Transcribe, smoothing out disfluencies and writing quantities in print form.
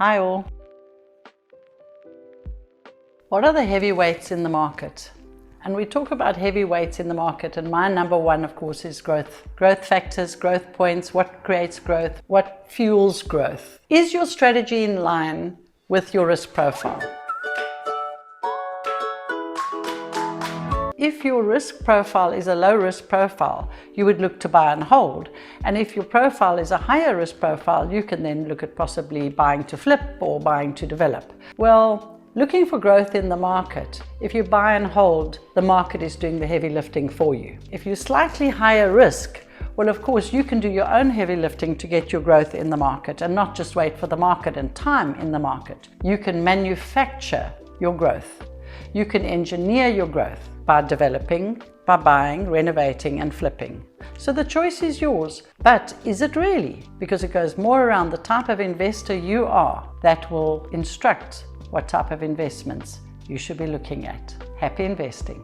Hi all. What are the heavyweights in the market? And we talk about heavyweights in the market, and my number one, of course, is growth. Growth factors, growth points, what creates growth, what fuels growth. Is your strategy in line with your risk profile? If your risk profile is a low risk profile, you would look to buy and hold. And if your profile is a higher risk profile, you can then look at possibly buying to flip or buying to develop. Well, looking for growth in the market, if you buy and hold, the market is doing the heavy lifting for you. If you're slightly higher risk, well, of course, you can do your own heavy lifting to get your growth in the market and not just wait for the market and time in the market. You can manufacture your growth. You can engineer your growth by developing, by buying, renovating and flipping. So the choice is yours, but is it really? Because it goes more around the type of investor you are that will instruct what type of investments you should be looking at. Happy investing.